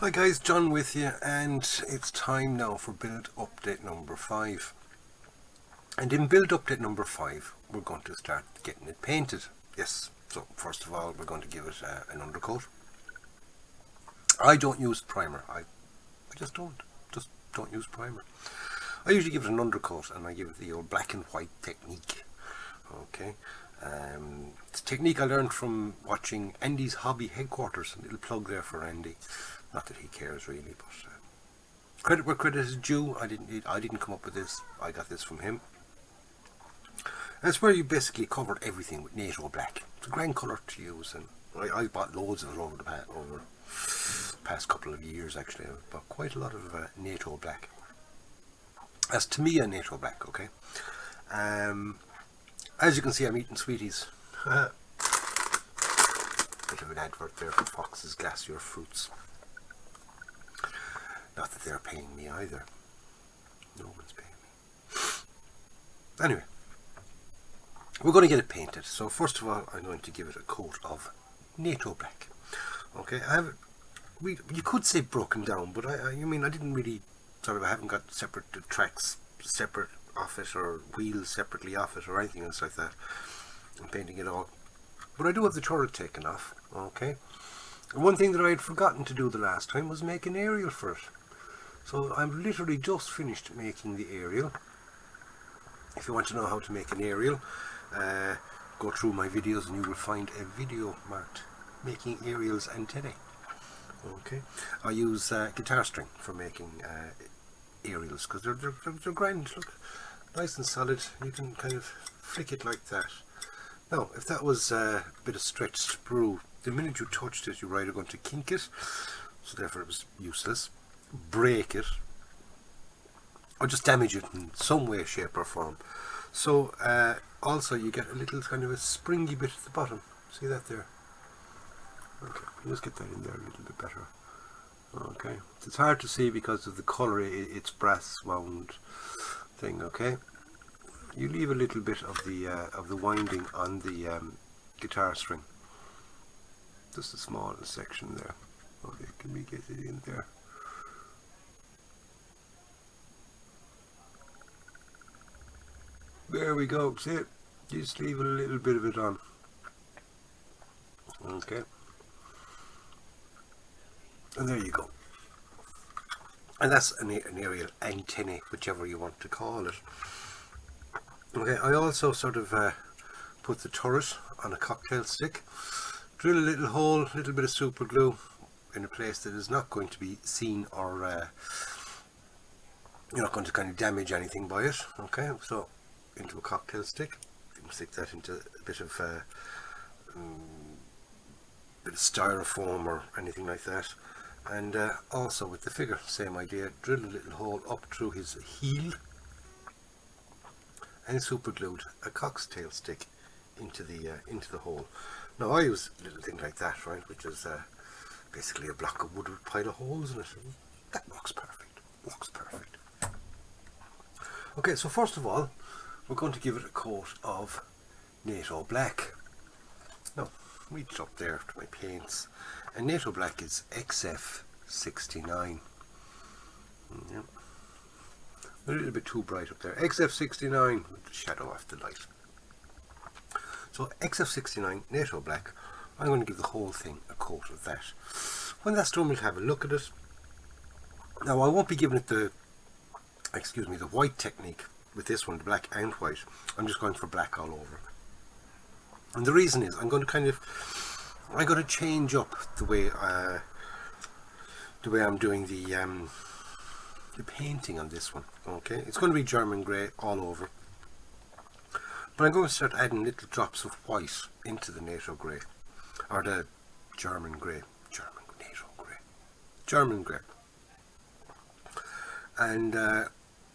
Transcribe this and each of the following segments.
Hi guys, John with you, and it's time now for build update number 5. And in build update number 5 we're going to start getting it painted. Yes, so first of all we're going to give it an undercoat. I don't use primer. I just don't use primer. I usually give it an undercoat and I give it the old black and white technique. Okay, it's a technique I learned from watching Andy's Hobby Headquarters. A little plug there for Andy. Not that he cares really, but credit where credit is due. I didn't come up with this. I got this from him. And it's where you basically covered everything with NATO black. It's a grand colour to use, and I bought loads of it over the past couple of years. Actually, I bought quite a lot of NATO black. That's TAMIYA NATO black. Okay. As you can see, I'm eating sweeties. Bit of an advert there for Fox's Glacier Fruits. Not that they're paying me either. No one's paying me. Anyway, we're going to get it painted. So first of all, I'm going to give it a coat of NATO black. Okay, I have it. You could say broken down, but I didn't really I haven't got separate tracks separate off it, or wheels separately off it, or anything else like that. I'm painting it all, but I do have the turret taken off. Okay, and one thing that I had forgotten to do the last time was make an aerial for it. So I'm literally just finished making the aerial. If you want to know how to make an aerial, go through my videos and you will find a video marked making aerials antennae. Okay, I use guitar string for making aerials because they're grand. Look, nice and solid. You can kind of flick it like that. Now, if that was a bit of stretched sprue, the minute you touched it, you're either going to kink it, so therefore it was useless, break it, or just damage it in some way, shape or form. So also you get a little kind of a springy bit at the bottom. See that there? Okay, let's get that in there a little bit better. Okay, it's hard to see because of the colour. It's brass wound thing. Okay, you leave a little bit of the winding on the guitar string, just a small section there. Okay, can we get it in there? There we go. See it? Just leave a little bit of it on. Okay, and there you go. And that's an aerial antennae, whichever you want to call it. Okay, I also sort of put the turret on a cocktail stick, drill a little hole, a little bit of super glue in a place that is not going to be seen, or you're not going to kind of damage anything by it. Okay, so into a cocktail stick, you can stick that into a bit of styrofoam or anything like that. And also with the figure, same idea, drill a little hole up through his heel and super glued a cocktail stick into the hole. Now I use a little thing like that, right, which is basically a block of wood with a pile of holes in it. That works perfect. Okay, so first of all, we're going to give it a coat of NATO black. Now, reach up there to my paints, and NATO black is XF69. Yep. A little bit too bright up there. XF69 with the shadow off the light. So XF69 NATO black. I'm going to give the whole thing a coat of that. When that's done, we'll have a look at it. Now I won't be giving it the white technique with this one, the black and white. I'm just going for black all over. And the reason is I'm going to change up the way I'm doing the painting on this one. Okay, it's going to be German grey all over, but I'm going to start adding little drops of white into the NATO grey, or the German grey, German grey. And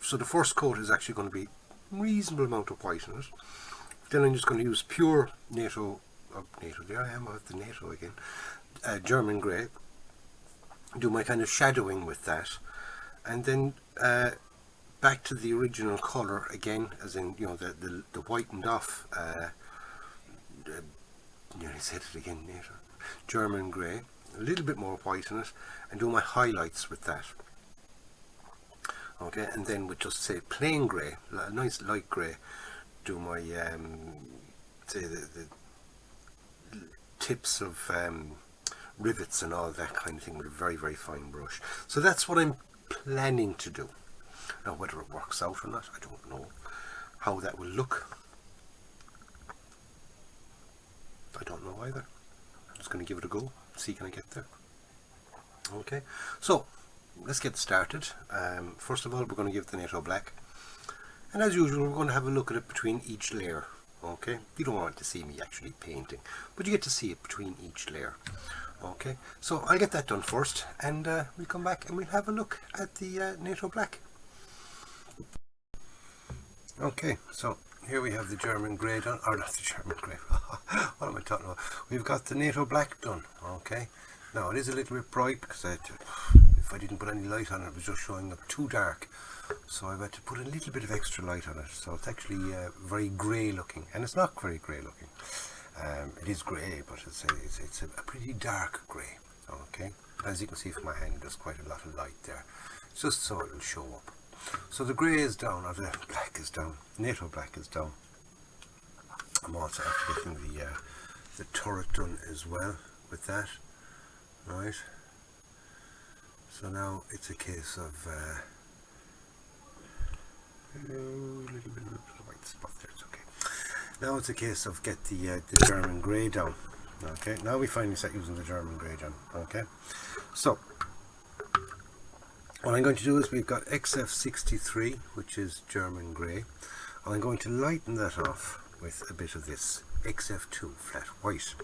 so the first coat is actually going to be a reasonable amount of white in it. Then I'm just going to use pure NATO, there I am with the NATO again, German grey, do my kind of shadowing with that, and then back to the original colour again, as in, you know, the whitened off, nearly said it again, NATO, German grey, a little bit more white in it, and do my highlights with that. Okay, and then with just say plain grey, a nice light grey, do my say the tips of rivets and all that kind of thing with a very, very fine brush. So that's what I'm planning to do. Now whether it works out or not, I don't know. How that will look, I don't know either. I'm just going to give it a go, see can I get there. Okay, so let's get started. First of all, we're going to give the NATO black, and as usual we're going to have a look at it between each layer. Okay, you don't want to see me actually painting, but you get to see it between each layer. Okay, so I'll get that done first, and we'll come back and we'll have a look at the NATO black. Okay, so here we have the German grey done, or not the German grey, what am I talking about? We've got the NATO black done. Okay, now it is a little bit bright because if I didn't put any light on it, it was just showing up too dark, so I've had to put a little bit of extra light on it, so it's actually very grey looking, and it's not very grey looking. It is grey, but it's a pretty dark grey. Okay, as you can see from my hand, there's quite a lot of light there, just so it will show up. So the grey is down, or the black is down, NATO black is down. I'm also after getting the turret done as well with that, right? So now it's a case of a little bit of a white spot there, it's okay. Now it's a case of get the German grey down. Okay, now we finally start using the German grey down. Okay, so what I'm going to do is we've got XF63, which is German grey, and I'm going to lighten that off with a bit of this XF2 flat white.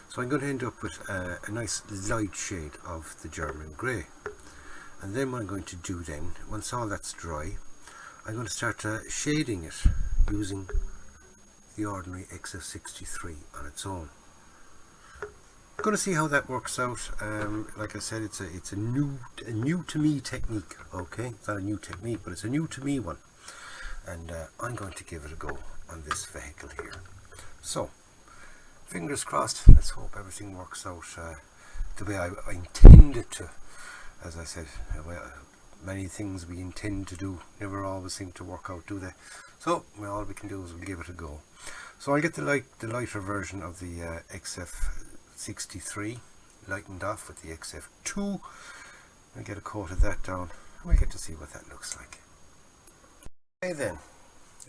So I'm going to end up with a nice light shade of the German grey. And then what I'm going to do then, once all that's dry, I'm going to start shading it using the ordinary XF63 on its own. I'm going to see how that works out. Like I said, it's a new to me technique. Okay, it's not a new technique, but it's a new to me one, and I'm going to give it a go on this vehicle here. So fingers crossed, let's hope everything works out the way I intend it to. As I said, many things we intend to do never always seem to work out, do they? So all we can do is we'll give it a go. So I'll get the lighter version of the XF63 lightened off with the XF2. I'll get a coat of that down, and we'll get to see what that looks like. Okay then,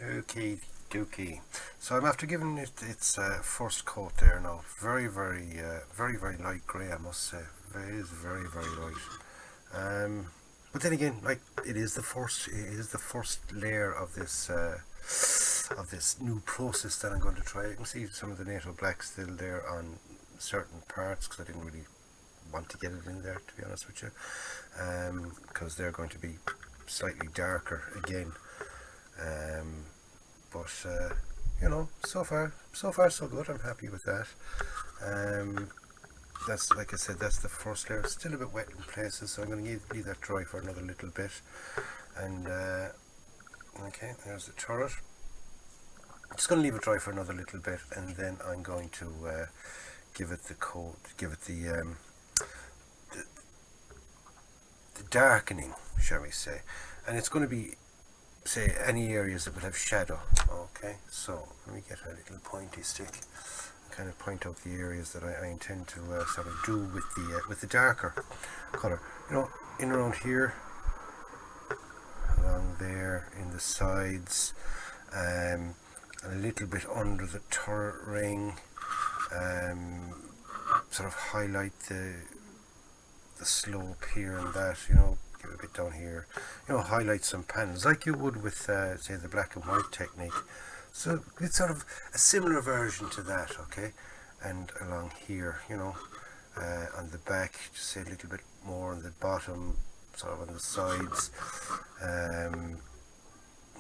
okay dookie. So I'm after giving it its first coat there now. Very light grey, I must say. It is very light. But then again, like it is the first layer of this new process that I'm going to try. You can see some of the NATO black still there on certain parts because I didn't really want to get it in there, to be honest with you, because they're going to be slightly darker again. But you know, so far so good. I'm happy with that. That's, like I said, that's the first layer. It's still a bit wet in places, so I'm going to leave that dry for another little bit. And okay, there's the turret. I'm just going to leave it dry for another little bit, and then I'm going to give it the coat, give it the darkening, shall we say. And it's going to be, say, any areas that will have shadow. Okay, so let me get a little pointy stick. Kind of point out the areas that I intend to sort of do with the darker colour. You know, in around here, along there, in the sides, a little bit under the turret ring, sort of highlight the slope here and that. You know, give a bit down here. You know, highlight some panels like you would with say the black and white technique. So it's sort of a similar version to that, okay? And along here, you know, on the back, just say a little bit more on the bottom, sort of on the sides.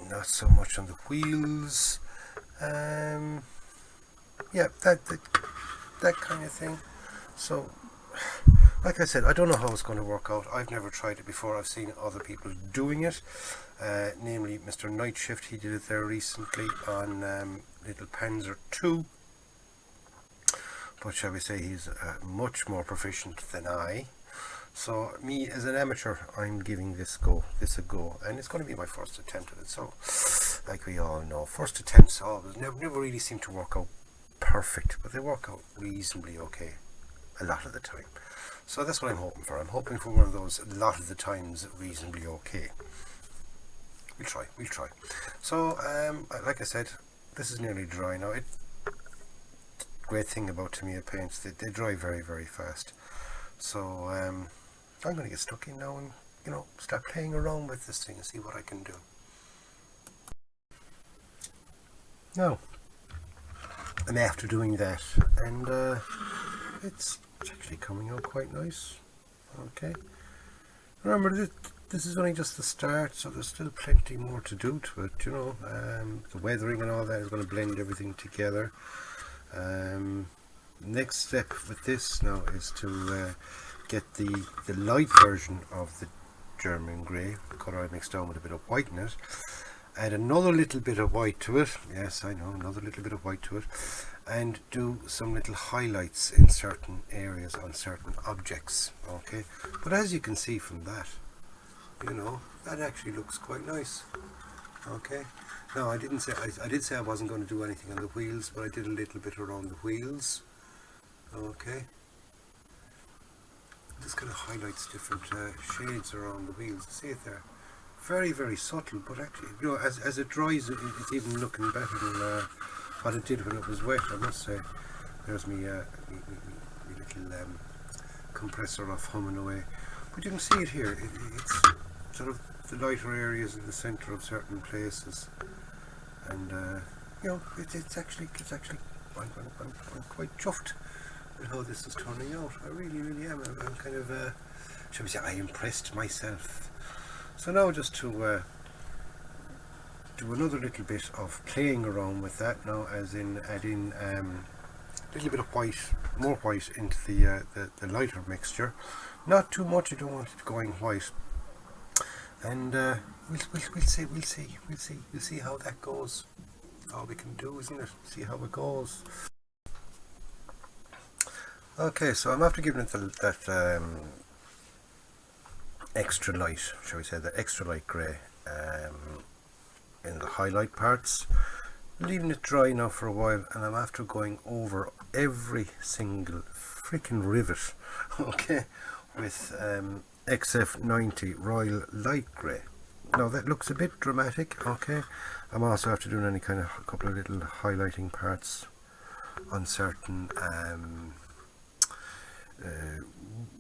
Not so much on the wheels. Yeah, that kind of thing. So, like I said, I don't know how it's going to work out. I've never tried it before. I've seen other people doing it. Namely Mr. Night Shift, he did it there recently on little Panzer 2. but shall we say he's much more proficient than I. So me as an amateur, I'm giving this a go, and it's going to be my first attempt at it. So, like we all know, first attempts always never really seem to work out perfect, but they work out reasonably okay a lot of the time. So that's what I'm hoping for. I'm hoping for one of those a lot of the times reasonably okay. We'll try. So, like I said, this is nearly dry now. Great thing about TAMIYA paints, they dry very, very fast. So, I'm going to get stuck in now and, start playing around with this thing and see what I can do. Now, I'm after doing that, and it's actually coming out quite nice. Okay. Remember, this is only just the start, so there's still plenty more to do to it, the weathering and all that is going to blend everything together. Next step with this now is to get the light version of the German grey, the colour I mixed down with a bit of white in it, add another little bit of white to it, yes I know, another little bit of white to it, and do some little highlights in certain areas on certain objects. Okay, but as you can see from that, that actually looks quite nice. Okay, now I did say I wasn't going to do anything on the wheels, but I did a little bit around the wheels. Okay, this kind of highlights different shades around the wheels. See it there? Very, very subtle, but actually, as it dries, it's even looking better than what it did when it was wet, I must say. There's me little compressor off humming away. But you can see it here. It's sort of the lighter areas in the centre of certain places, and it's actually I'm quite chuffed with how this is turning out. I really, really am. I'm kind of shall we say, I impressed myself. So now just to do another little bit of playing around with that now, as in add in a little bit of white, more white into the lighter mixture. Not too much, I don't want it going white. And we'll see how that goes. All we can do, isn't it? See how it goes. Okay, so I'm after giving it that extra light, shall we say, the extra light grey in the highlight parts, leaving it dry now for a while, and I'm after going over every single freaking rivet, okay, with XF90 Royal Light Grey. Now that looks a bit dramatic, okay. I'm also after doing any kind of a couple of little highlighting parts on certain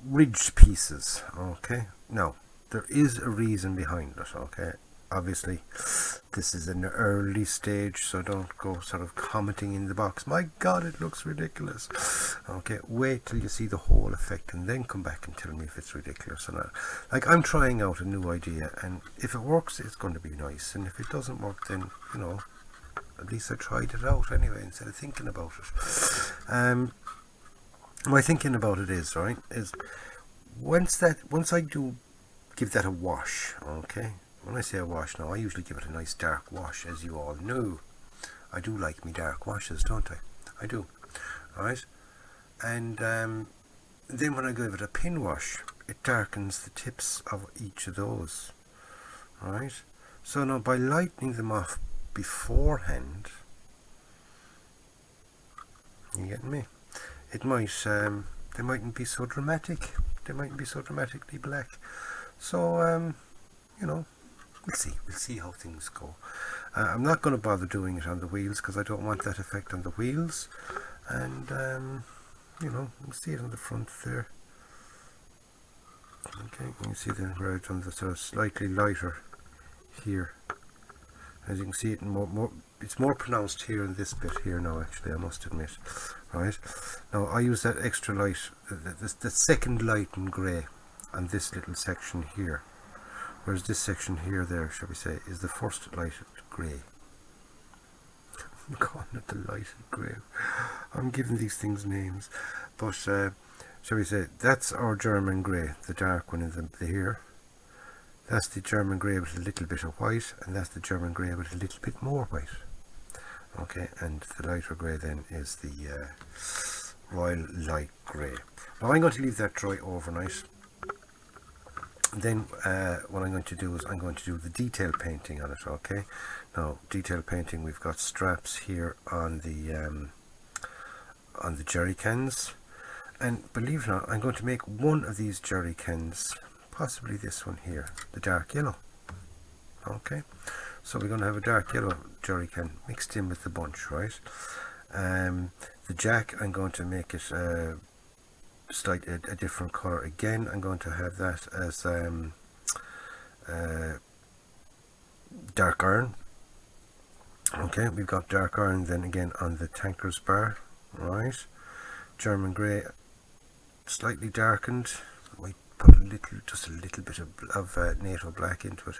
ridged pieces, okay. Now there is a reason behind it, okay. Obviously this is an early stage, so don't go sort of commenting in the box, my god it looks ridiculous. Okay, wait till you see the whole effect and then come back and tell me if it's ridiculous or not. Like, I'm trying out a new idea, and if it works it's going to be nice, and if it doesn't work, then at least I tried it out anyway instead of thinking about it. My thinking about it is, right, is once I do give that a wash, okay. When I say a wash now, I usually give it a nice dark wash, as you all know. I do like me dark washes, don't I? I do. Alright? And then when I give it a pin wash, it darkens the tips of each of those. Alright? So now by lightening them off beforehand, you getting me? It might, they mightn't be so dramatic. They mightn't be so dramatically black. So, we'll see how things go. I'm not going to bother doing it on the wheels because I don't want that effect on the wheels. And, you see it on the front there. Okay, you can see then where it's on the sort of slightly lighter here. As you can see, it's more pronounced here in this bit here now, actually, I must admit. Right, now I use that extra light, the second light in grey on this little section here. Whereas this section here, there, shall we say, is the first lighted grey. I'm calling it the lighted grey. I'm giving these things names. But, shall we say, that's our German grey, the dark one in the here. That's the German grey with a little bit of white, and that's the German grey with a little bit more white. Okay, and the lighter grey then is the royal light grey. Now I'm going to leave that dry overnight. Then what I'm going to do is I'm going to do the detail painting on it. Okay, now detail painting, we've got straps here on the jerry cans, and believe it or not, I'm going to make one of these jerry cans, possibly this one here, the dark yellow. Okay, so we're going to have a dark yellow jerry can mixed in with the bunch, right? The jack, I'm going to make it slightly a different colour again. I'm going to have that as dark iron. Okay, we've got dark iron then again on the tanker's bar, right? German grey, slightly darkened. We put just a little bit of NATO black into it,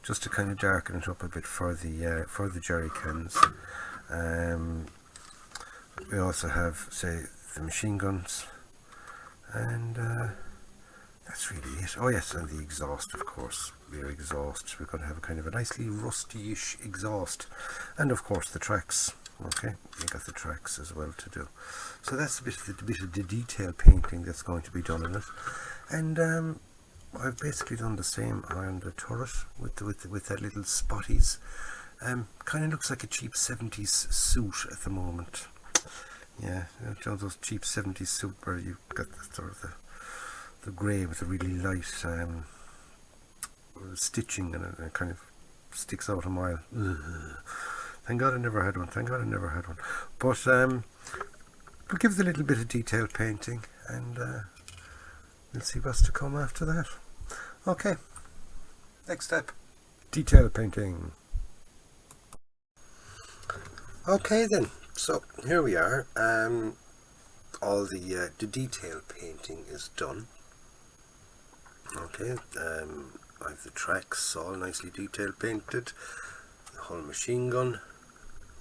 just to kind of darken it up a bit for the jerry cans. We also have, say, the machine guns, and that's really it. Oh yes, and the exhaust, of course. Rear exhaust. We're going to have a kind of a nicely rusty-ish exhaust, and of course the tracks. Okay, we got the tracks as well to do. So that's a bit of the detail painting that's going to be done in it, and I've basically done the same on the turret with that little spotties. Kind of looks like a cheap 70s suit at the moment. Yeah, you know those cheap 70s suit where you've got the sort of the grey with the really light stitching, and it kind of sticks out a mile. Ugh. Thank God I never had one. Thank God I never had one. But we'll give it a little bit of detail painting, and we'll see what's to come after that. Okay, next step, detail painting. Okay then, so here we are. All the detail painting is done. Okay, I have the tracks all nicely detail painted, the whole machine gun,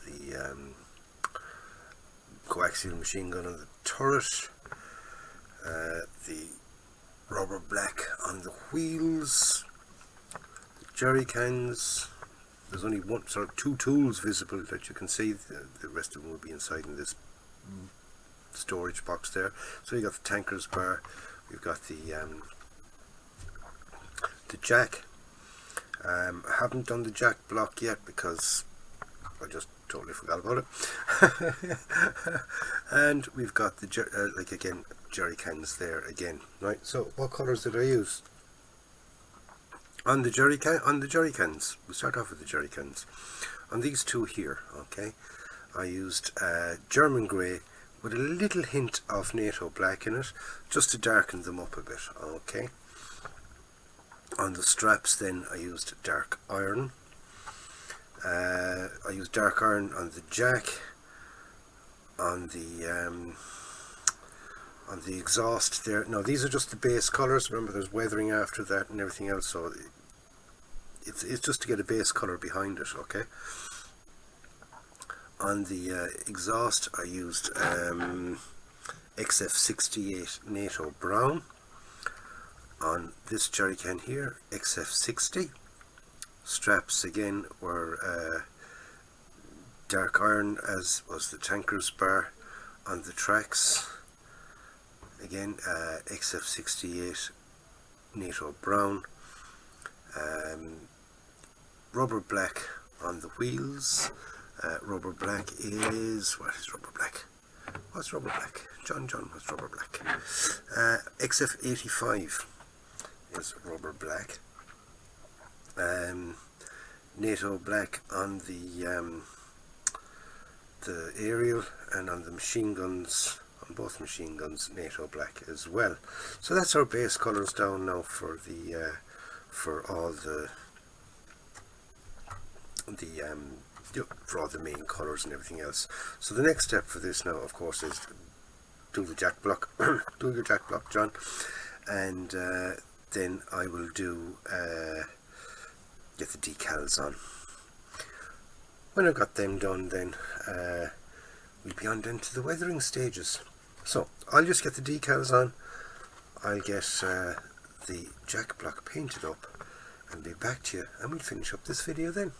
the coaxial machine gun on the turret, the rubber black on the wheels, the jerry cans. There's only two tools visible that you can see. The rest of them will be inside in this storage box there. So you got the tanker's bar, we've got the jack. I haven't done the jack block yet because I just totally forgot about it. And we've got the like again jerry cans there again, right? So what colours did I use on the jerry cans? We'll start off with the jerry cans. On these two here, okay, I used German grey with a little hint of NATO black in it, just to darken them up a bit. Okay. On the straps then I used dark iron. I used dark iron on the jack, on the exhaust there. Now these are just the base colours. Remember, there's weathering after that and everything else, so it's just to get a base colour behind it. Okay. On the exhaust I used XF68 NATO brown. On this jerry can here, XF60. Straps again were dark iron, as was the tanker's bar. On the tracks again, XF68 NATO brown. Rubber black on the wheels. Rubber black is, what is rubber black? What's rubber black? John, what's rubber black? XF85 is rubber black. NATO black on the aerial, and on the machine guns, on both machine guns, NATO black as well. So that's our base colours down now for the for all the for all the main colours and everything else. So the next step for this now, of course, is do the jack block. Do your jack block, John, and then I will do get the decals on. When I've got them done, then we'll be on then to the weathering stages. So I'll just get the decals on, I'll get the jack block painted up, and be back to you, and we'll finish up this video then.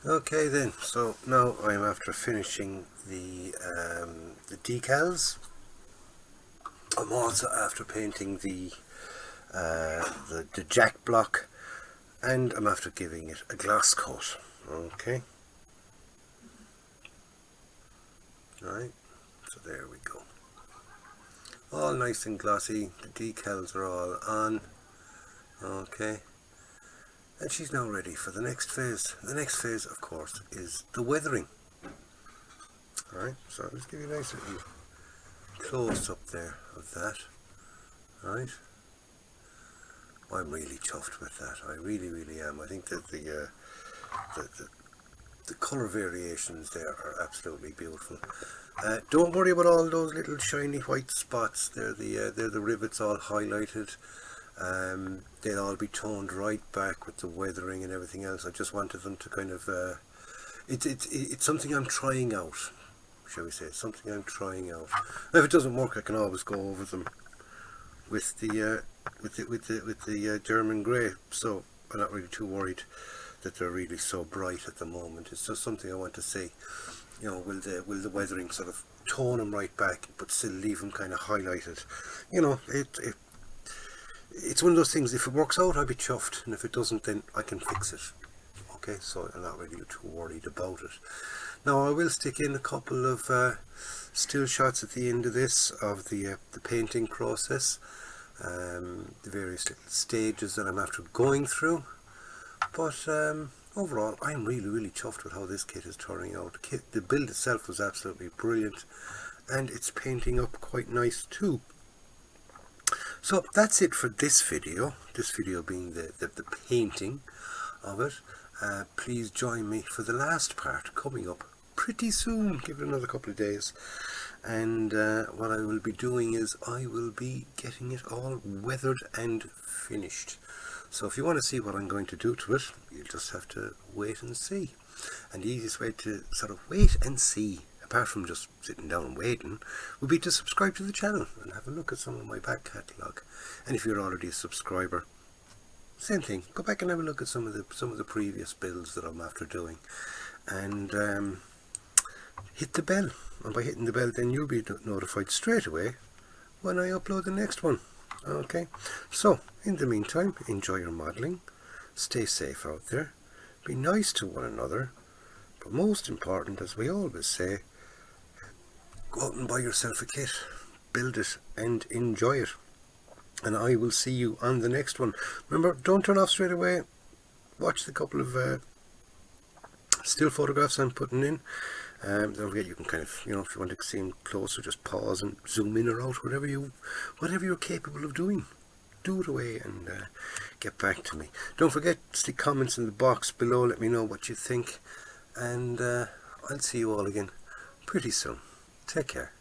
Okay then, so now I'm after finishing the decals. I'm also after painting the jack block, and I'm after giving it a gloss coat. Okay. Right, so there we go. All nice and glossy, the decals are all on. Okay. And she's now ready for the next phase. The next phase, of course, is the weathering. Alright, so I'll just give you a nice little close up there of that. Right. I'm really chuffed with that. I really, really am. I think that the colour variations there are absolutely beautiful. Don't worry about all those little shiny white spots. They're the rivets all highlighted. They'll all be toned right back with the weathering and everything else. I just wanted them to kind of it's something I'm trying out, shall we say. It's something I'm trying out. Now, if it doesn't work, I can always go over them with the German grey. So I'm not really too worried that they're really so bright at the moment. It's just something I want to see. You know, will the weathering sort of tone them right back, but still leave them kind of highlighted? You know, it's one of those things. If it works out, I'll be chuffed, and if it doesn't, then I can fix it. Okay, so I'm not really too worried about it. Now I will stick in a couple of still shots at the end of this of the painting process, the various little stages that I'm after going through. But overall, I'm really chuffed with how this kit is turning out. The build itself was absolutely brilliant, and it's painting up quite nice too. So that's it for this video. This video being the painting of it. Please join me for the last part coming up pretty soon. Give it another couple of days, and what I will be doing is I will be getting it all weathered and finished. So if you want to see what I'm going to do to it, you'll just have to wait and see. And the easiest way to sort of wait and see, apart from just sitting down and waiting, would be to subscribe to the channel and have a look at some of my back catalogue. And if you're already a subscriber, same thing. Go back and have a look at some of the previous builds that I'm after doing, and hit the bell. And by hitting the bell, then you'll be notified straight away when I upload the next one. Okay. So in the meantime, enjoy your modelling. Stay safe out there. Be nice to one another. But most important, as we always say, go out and buy yourself a kit. Build it and enjoy it. And I will see you on the next one. Remember, don't turn off straight away. Watch the couple of still photographs I'm putting in. Don't forget, you can kind of, you know, if you want to see them closer, just pause and zoom in or out, whatever you're capable of doing. Do it away and get back to me. Don't forget, stick comments in the box below. Let me know what you think, and I'll see you all again pretty soon. Take care.